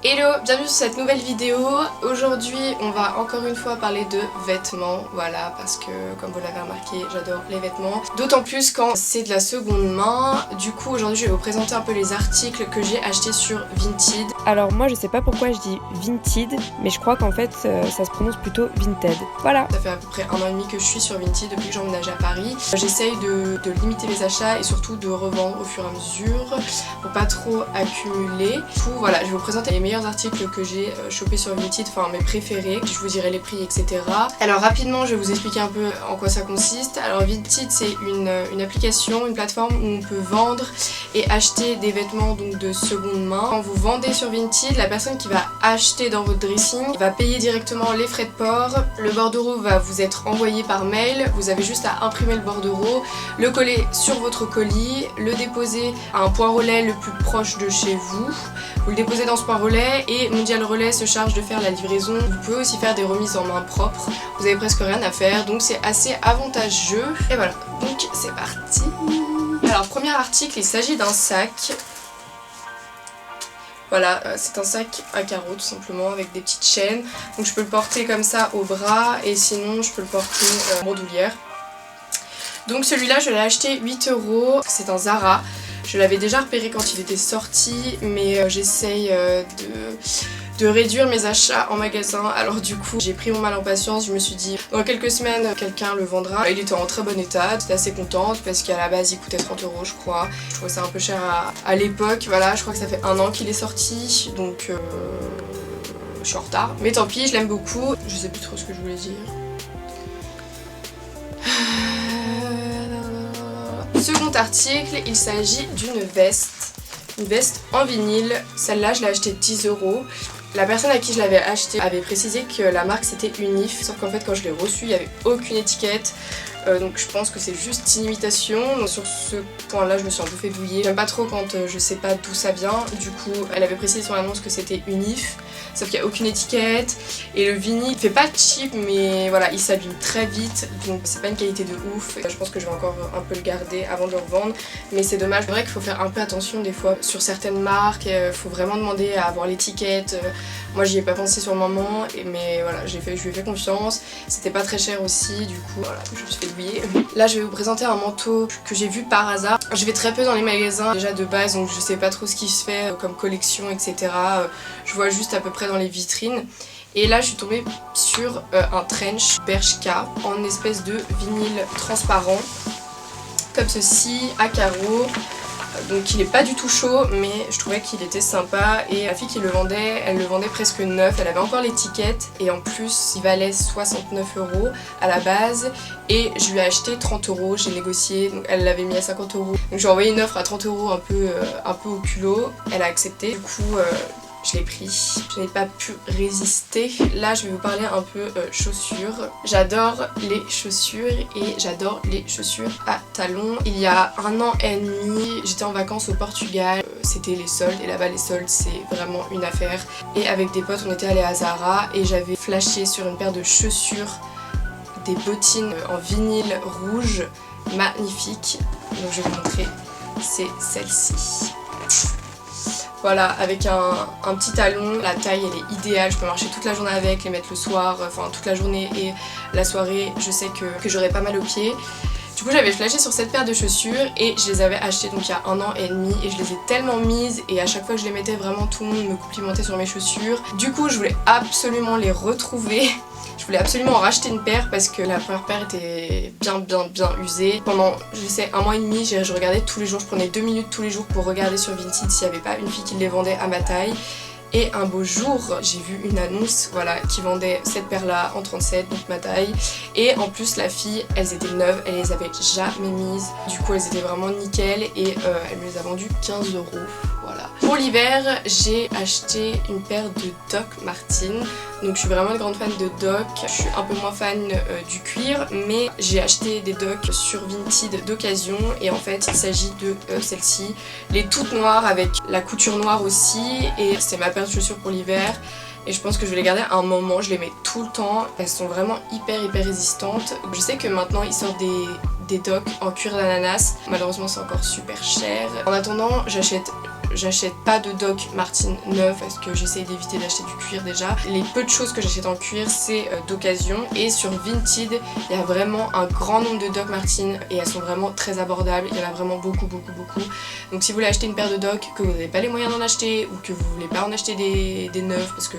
Hello, bienvenue sur cette nouvelle vidéo. Aujourd'hui on va encore une fois parler de vêtements, voilà, parce que comme vous l'avez remarqué j'adore les vêtements, d'autant plus quand c'est de la seconde main. Du coup aujourd'hui je vais vous présenter un peu les articles que j'ai achetés sur Vinted. Alors moi je sais pas pourquoi je dis Vinted, mais je crois qu'en fait ça se prononce plutôt Vinted. Voilà. Ça fait à peu près 1 an et demi que je suis sur Vinted depuis que j'emménage à Paris. J'essaye de limiter mes achats et surtout de revendre au fur et à mesure pour pas trop accumuler. Du coup voilà, je vais vous présenter les meilleurs articles que j'ai chopés sur Vinted, enfin mes préférés, je vous dirai les prix etc. Alors rapidement je vais vous expliquer un peu en quoi ça consiste. Alors Vinted c'est une application, une plateforme où on peut vendre et acheter des vêtements donc de seconde main. Quand vous vendez sur Vinted, la personne qui va acheter dans votre dressing va payer directement les frais de port, le bordereau va vous être envoyé par mail, vous avez juste à imprimer le bordereau, le coller sur votre colis, le déposer à un point relais le plus proche de chez vous, vous le déposez dans ce point relais et Mondial Relais se charge de faire la livraison. Vous pouvez aussi faire des remises en main propre, vous avez presque rien à faire donc c'est assez avantageux. Et voilà, donc c'est parti. Alors premier article, il s'agit d'un sac. Voilà, c'est un sac à carreaux tout simplement avec des petites chaînes. Donc je peux le porter comme ça au bras et sinon je peux le porter en bandoulière. Donc celui-là je l'ai acheté 8 €, c'est un Zara. Je l'avais déjà repéré quand il était sorti mais j'essaye de réduire mes achats en magasin. Alors du coup j'ai pris mon mal en patience, je me suis dit dans quelques semaines quelqu'un le vendra. Il était en très bon état, j'étais assez contente parce qu'à la base il coûtait 30 € je crois. Je trouvais ça un peu cher à l'époque, voilà, je crois que ça fait 1 an qu'il est sorti donc je suis en retard. Mais tant pis, je l'aime beaucoup, je sais plus trop ce que je voulais dire. Second article, il s'agit d'une veste en vinyle. Celle-là je l'ai achetée 10 €. La personne à qui je l'avais acheté avait précisé que la marque c'était Unif, sauf qu'en fait quand je l'ai reçue il n'y avait aucune étiquette. Donc je pense que c'est juste une imitation. Donc sur ce point là je me suis un peu fait douiller. J'aime pas trop quand je sais pas d'où ça vient. Du coup elle avait précisé sur l'annonce que c'était Unif, sauf qu'il n'y a aucune étiquette. Et le vinyle il fait pas cheap mais voilà il s'abîme très vite. Donc c'est pas une qualité de ouf. Je pense que je vais encore un peu le garder avant de le revendre. Mais c'est dommage. C'est vrai qu'il faut faire un peu attention des fois sur certaines marques. Faut vraiment demander à avoir l'étiquette. Moi j'y ai pas pensé sur le moment mais voilà je lui ai fait confiance. C'était pas très cher aussi du coup voilà je me suis fait douiller. Là je vais vous présenter un manteau que j'ai vu par hasard. Je vais très peu dans les magasins déjà de base donc je sais pas trop ce qui se fait comme collection etc. Je vois juste à peu près dans les vitrines. Et là je suis tombée sur un trench Bershka en espèce de vinyle transparent comme ceci à carreaux. Donc il est pas du tout chaud mais je trouvais qu'il était sympa et la fille qui le vendait, elle le vendait presque neuf, elle avait encore l'étiquette et en plus il valait 69 € à la base et je lui ai acheté 30 €, j'ai négocié, donc elle l'avait mis à 50 €. Donc j'ai envoyé une offre à 30 € un peu au culot, elle a accepté, du coup je l'ai pris, je n'ai pas pu résister. Là je vais vous parler un peu chaussures. J'adore les chaussures et j'adore les chaussures à talons. Il y a 1 an et demi, j'étais en vacances au Portugal, c'était les soldes et là-bas les soldes c'est vraiment une affaire. Et avec des potes on était allés à Zara et j'avais flashé sur une paire de chaussures, des bottines en vinyle rouge, magnifiques. Donc je vais vous montrer, c'est celle-ci. Voilà, avec un petit talon, la taille elle est idéale, je peux marcher toute la journée avec, les mettre le soir, enfin toute la journée et la soirée, je sais que j'aurai pas mal aux pieds. Du coup j'avais flashé sur cette paire de chaussures et je les avais achetées donc il y a 1 an et demi et je les ai tellement mises et à chaque fois que je les mettais vraiment tout le monde me complimentait sur mes chaussures. Du coup je voulais absolument les retrouver. Je voulais absolument en racheter une paire parce que la première paire était bien usée. Pendant, je sais, 1 mois et demi, je regardais tous les jours, je prenais 2 minutes tous les jours pour regarder sur Vinted s'il n'y avait pas une fille qui les vendait à ma taille. Et un beau jour, j'ai vu une annonce voilà, qui vendait cette paire-là en 37, donc ma taille. Et en plus, la fille, elles étaient neuves, elle les avait jamais mises. Du coup, elles étaient vraiment nickel et elle me les a vendues 15 €. Voilà. Pour l'hiver, j'ai acheté une paire de Doc Martens. Donc je suis vraiment une grande fan de Doc. Je suis un peu moins fan du cuir, mais j'ai acheté des Doc sur Vinted d'occasion et en fait il s'agit de celle-ci, les toutes noires avec la couture noire aussi et c'est ma paire de chaussures pour l'hiver. Et je pense que je vais les garder un moment, je les mets tout le temps, elles sont vraiment hyper résistantes. Je sais que maintenant ils sortent des Doc en cuir d'ananas, malheureusement c'est encore super cher. En attendant j'achète j'achète pas de Doc Martens neuf parce que j'essaye d'éviter d'acheter du cuir déjà. Les peu de choses que j'achète en cuir c'est d'occasion, et sur Vinted il y a vraiment un grand nombre de Doc Martens et elles sont vraiment très abordables, il y en a vraiment beaucoup. Donc si vous voulez acheter une paire de Doc, que vous n'avez pas les moyens d'en acheter ou que vous voulez pas en acheter des neufs parce que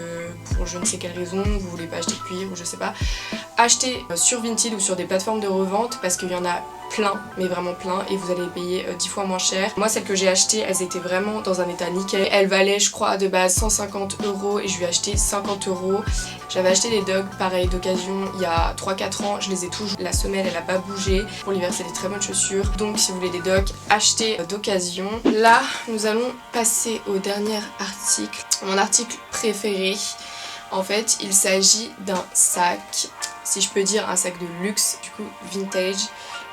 pour je ne sais quelle raison vous voulez pas acheter de cuir ou je sais pas, achetez sur Vinted ou sur des plateformes de revente parce qu'il y en a plein, mais vraiment plein, et vous allez les payer 10 fois moins cher. Moi celles que j'ai achetées, elles étaient vraiment dans un état nickel. Elles valaient je crois de base 150 € et je lui ai acheté 50 €. J'avais acheté des Doc pareil d'occasion il y a 3-4 ans, je les ai toujours. La semelle elle a pas bougé. Pour l'hiver c'est des très bonnes chaussures. Donc si vous voulez des Doc, achetez d'occasion. Là nous allons passer au dernier article. Mon article préféré. En fait il s'agit d'un sac, si je peux dire un sac de luxe, du coup vintage.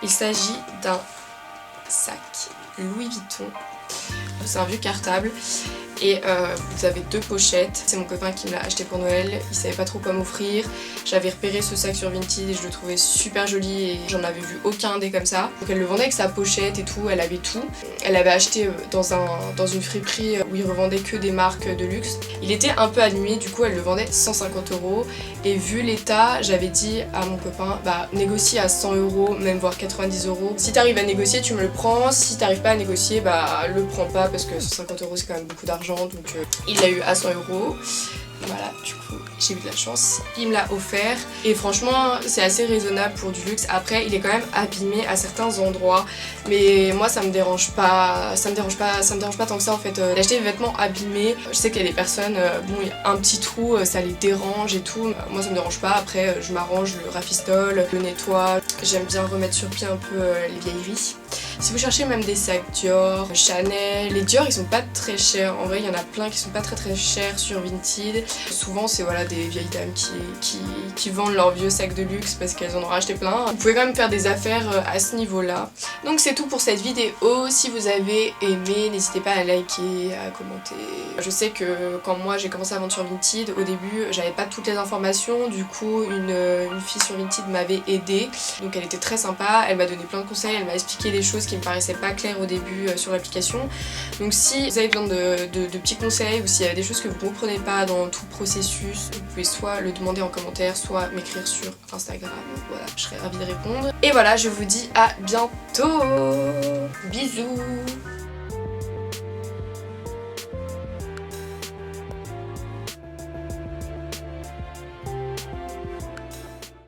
Il s'agit d'un sac Louis Vuitton. C'est un vieux cartable et vous avez 2 pochettes. C'est mon copain qui me l'a acheté pour Noël, il savait pas trop quoi m'offrir. J'avais repéré ce sac sur Vinted et je le trouvais super joli et j'en avais vu aucun des comme ça. Donc elle le vendait avec sa pochette et tout, elle avait tout. Elle l'avait acheté dans une friperie où ils revendaient que des marques de luxe. Il était un peu abîmé, du coup elle le vendait 150 € et vu l'état, j'avais dit à mon copain bah négocie à 100 €, même voire 90 €. Si t'arrives à négocier tu me le prends, si t'arrives pas à négocier bah le prends pas parce que 150 € c'est quand même beaucoup d'argent, donc il l'a eu à 100 €. Voilà, du coup j'ai eu de la chance, il me l'a offert et franchement c'est assez raisonnable pour du luxe. Après il est quand même abîmé à certains endroits, mais moi ça me dérange pas tant que ça en fait d'acheter des vêtements abîmés. Je sais qu'il y a des personnes, bon il y a un petit trou, ça les dérange et tout, moi ça me dérange pas. Après je m'arrange, je le rafistole, le nettoie, j'aime bien remettre sur pied un peu les vieilleries. Si vous cherchez même des sacs Dior, Chanel, les Dior ils sont pas très chers, en vrai il y en a plein qui sont pas très chers sur Vinted. Souvent c'est voilà des vieilles dames qui vendent leurs vieux sacs de luxe parce qu'elles en ont racheté plein. Vous pouvez quand même faire des affaires à ce niveau là. Donc c'est tout pour cette vidéo. Si vous avez aimé, n'hésitez pas à liker, à commenter. Je sais que quand moi j'ai commencé à vendre sur Vinted, au début j'avais pas toutes les informations, du coup une fille sur Vinted m'avait aidée, donc elle était très sympa, elle m'a donné plein de conseils, elle m'a expliqué des choses qui me paraissaient pas claires au début sur l'application. Donc si vous avez besoin de petits conseils ou s'il y a des choses que vous ne comprenez pas dans tout le processus, vous pouvez soit le demander en commentaire, soit m'écrire sur Instagram. Voilà, je serais ravie de répondre. Et voilà, je vous dis à bientôt. Bisous.